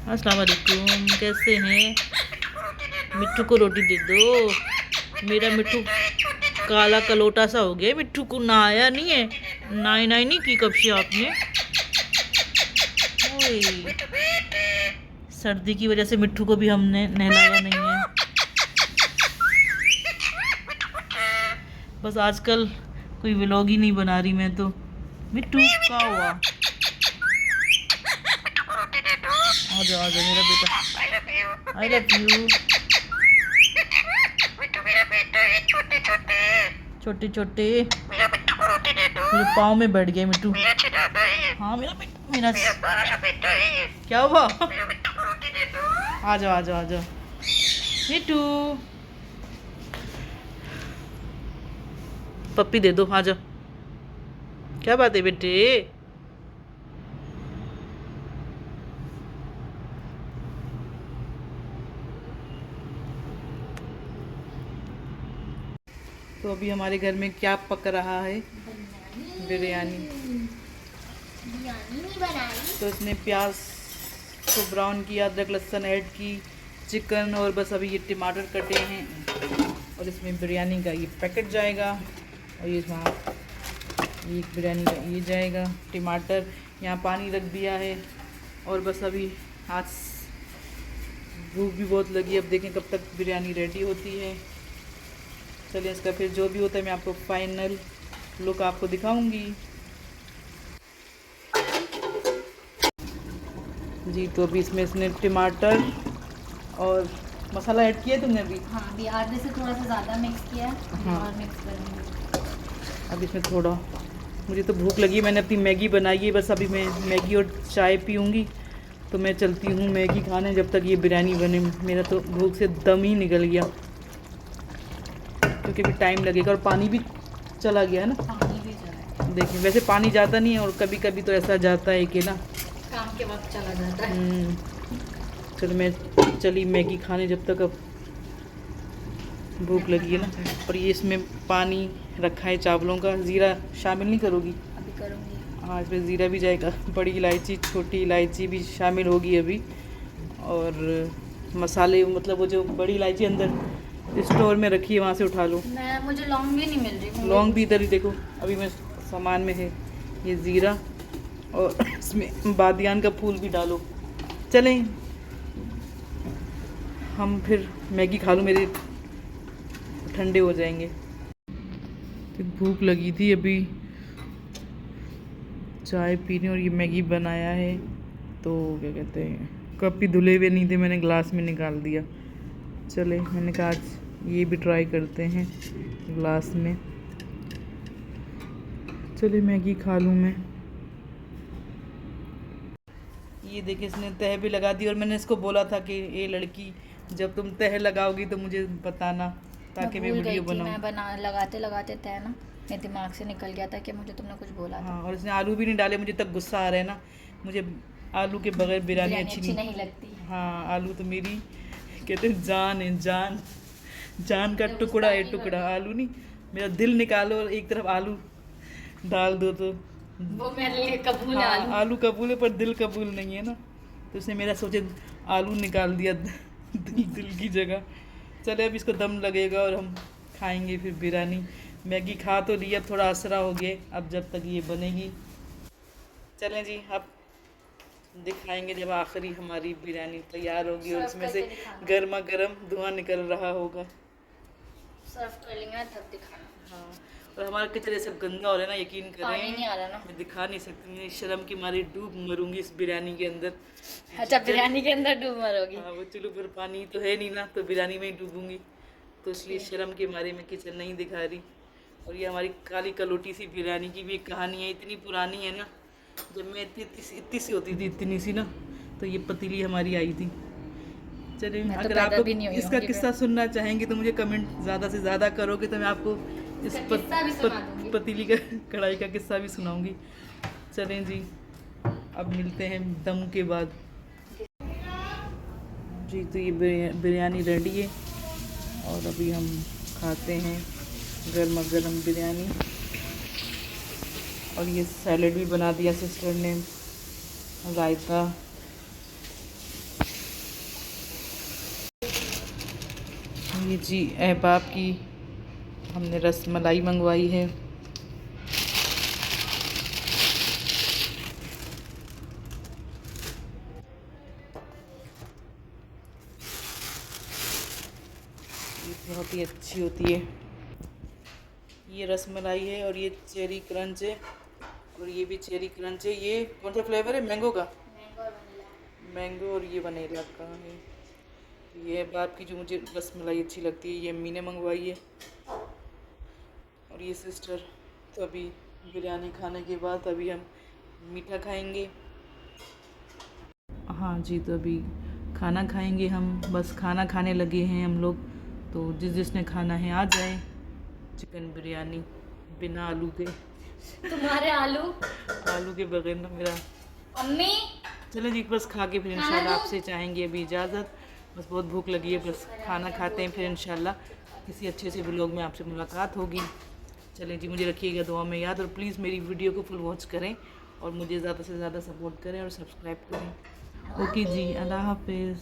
अस्सलाम वालेकुम, कैसे हैं? मिट्ठू को रोटी दे दो। मेरा मिट्ठू काला कलोटा सा हो गया। मिट्ठू को नहाया नहीं है। नाई नाई नहीं की कब से आपने? ओए, सर्दी की वजह से मिट्ठू को भी हमने नहलाया नहीं है। बस आजकल कोई व्लॉग ही नहीं बना रही मैं तो। मिट्ठू क्या हुआ? आ जाओ आ जाओ मेरा बेटा। I love you. छोटे छोटे मेरे पाँव में बैठ गए मिट्टू। हाँ मेरा बेटा, मेरा क्या हुआ? आ जाओ आ जाओ आ जाओ मिट्टू। पप्पी दे दो, आ जाओ। क्या बात है बेटे? तो अभी हमारे घर में क्या पक रहा है? बिरयानी। तो इसने प्याज को ब्राउन किया, अदरक लहसुन ऐड की, चिकन, और बस अभी ये टमाटर कटे हैं और इसमें बिरयानी का ये पैकेट जाएगा। और ये वहाँ ये बिरयानी का ये जाएगा। टमाटर यहाँ पानी रख दिया है और बस अभी आज भूख भी बहुत लगी है। अब देखें कब तक बिरयानी रेडी होती है। चलिए इसका फिर जो भी होता है मैं आपको फाइनल लुक आपको दिखाऊंगी। जी तो अभी इसमें इसने टमाटर और मसाला ऐड किया तुमने अभी? हाँ, अभी आधे से थोड़ा सा ज़्यादा मिक्स किया है। हाँ। और मिक्स करेंगे। अब इसमें थोड़ा, मुझे तो भूख लगी, मैंने अपनी मैगी बनाई है। बस अभी मैं मैगी और चाय पीऊँगी तो मैं चलती हूँ मैगी खाने, जब तक ये बिरयानी बने। मेरा तो भूख से दम ही निकल गया क्योंकि अभी टाइम लगेगा और पानी भी चला गया है ना। पानी भी चला है। देखिए वैसे पानी जाता नहीं है और कभी कभी तो ऐसा जाता है कि ना काम के वक्त चला जाता है। चलो मैं चली मैगी खाने जब तक, अब भूख लगी है ना। और ये इसमें पानी रखा है चावलों का। ज़ीरा शामिल नहीं करोगी? अभी करूँगी। हाँ इसमें ज़ीरा भी जाएगा, बड़ी इलायची छोटी इलायची भी शामिल होगी अभी। और मसाले, मतलब वो जो बड़ी इलायची अंदर स्टोर में रखी है वहाँ से उठा लो। मुझे लौंग भी नहीं मिल रही। लौंग भी इधर ही देखो, अभी मैं सामान में है ये ज़ीरा, और इसमें बादियान का फूल भी डालो। चलें हम फिर मैगी खा लूँ, मेरे ठंडे हो जाएंगे। तो भूख लगी थी, अभी चाय पीने और ये मैगी बनाया है। तो क्या कहते हैं, कप भी धुले हुए नहीं थे, मैंने ग्लास में निकाल दिया। चले मैंने कहा आज ये भी ट्राई करते हैं ग्लास में। चलिए मैगी खा लूँ मैं। ये देखिए इसने तह भी लगा दी, और मैंने इसको बोला था कि ये लड़की जब तुम तह लगाओगी तो मुझे बताना ताकि मैं वीडियो बनाऊँ। मैं बना लगाते लगाते तय ना मेरे दिमाग से निकल गया था कि मुझे तुमने कुछ बोला था। हाँ और इसने आलू भी नहीं डाले, मुझे तक गुस्सा आ रहा है ना। मुझे आलू के बगैर बिरयानी अच्छी नहीं लगती। हाँ आलू तो मेरी कहते हैं जान है, जान जान का टुकड़ा है, टुकड़ा। आलू नहीं, मेरा दिल निकालो और एक तरफ आलू डाल दो तो वो मेरे लिए कबूल है। हाँ, आलू कबूल है पर दिल कबूल नहीं है ना। तो उसने मेरा सोचे आलू निकाल दिया दिल की जगह। चले अब इसको दम लगेगा और हम खाएंगे फिर बिरयानी। मैगी खा तो लिया, अब थोड़ा असरा हो गया, अब जब तक ये बनेगी। चलें जी अब दिखाएंगे जब आखिरी हमारी बिरयानी तैयार होगी और इसमें से गर्मा गर्म धुआं निकल रहा होगा। सर्व कर लेंगे तब दिखाना। हाँ और हमारा किचन ऐसे गंदा हो रहा है ना, यकीन पानी करें नहीं आ रहा ना। मैं दिखा नहीं सकती, मैं शर्म की मारी डूब मरूंगी इस बिरयानी के अंदर। अच्छा, बिरयानी के अंदर डूब मरोगी? हाँ वो चुल्लू पर पानी तो है नहीं ना, तो बिरयानी में ही डूबूंगी। तो इसलिए शर्म के मारे मैं किचन नहीं दिखा रही। और ये हमारी काली कलोटी सी बिरयानी की भी एक कहानी है, इतनी पुरानी है ना। जब मैं इतनी सी होती थी, इतनी सी ना, तो ये पतीली हमारी आई थी। चलिए अगर आप लोग इसका किस्सा सुनना चाहेंगे तो मुझे कमेंट ज़्यादा से ज़्यादा करोगे तो मैं आपको इस पतीली का कढ़ाई का किस्सा भी सुनाऊंगी। चलें जी अब मिलते हैं दम के बाद। जी तो ये बिरयानी रेडी है और अभी हम खाते हैं गर्मा गर्म बिरयानी। और ये सैलेड भी बना दिया सिस्टर ने, रायता। ये जी अहबाब की हमने रसमलाई मंगवाई है। ये बहुत ही अच्छी होती है। ये रसमलाई है और ये चेरी क्रंच है और ये भी चेरी क्रंच है। ये कौन सा फ्लेवर है? मैंगो का? मैंगो और ये वनीला का है। ये बाप की जो मुझे रसमलाई अच्छी लगती है ये अम्मी ने मंगवाई है। और ये सिस्टर तो अभी बिरयानी खाने के बाद अभी हम मीठा खाएंगे। हाँ जी, तो अभी खाना खाएंगे हम। बस खाना खाने लगे हैं हम लोग। तो जिसने खाना है आ जाए। चिकन बिरयानी बिना आलू के। तुम्हारे आलू के बगैर ना मेरा। अम्मी चलो जी, बस खा के फिर इंशाल्लाह आपसे चाहेंगे अभी इजाज़त। बस बहुत भूख लगी है, बस खाना खाते हैं फिर इंशाल्लाह किसी अच्छे से व्लॉग में आपसे मुलाकात होगी। चलें जी, मुझे रखिएगा दुआ में याद और प्लीज़ मेरी वीडियो को फुल वॉच करें और मुझे ज़्यादा से ज़्यादा सपोर्ट करें और सब्सक्राइब करें। ओके जी, अल्लाह हाफिज़।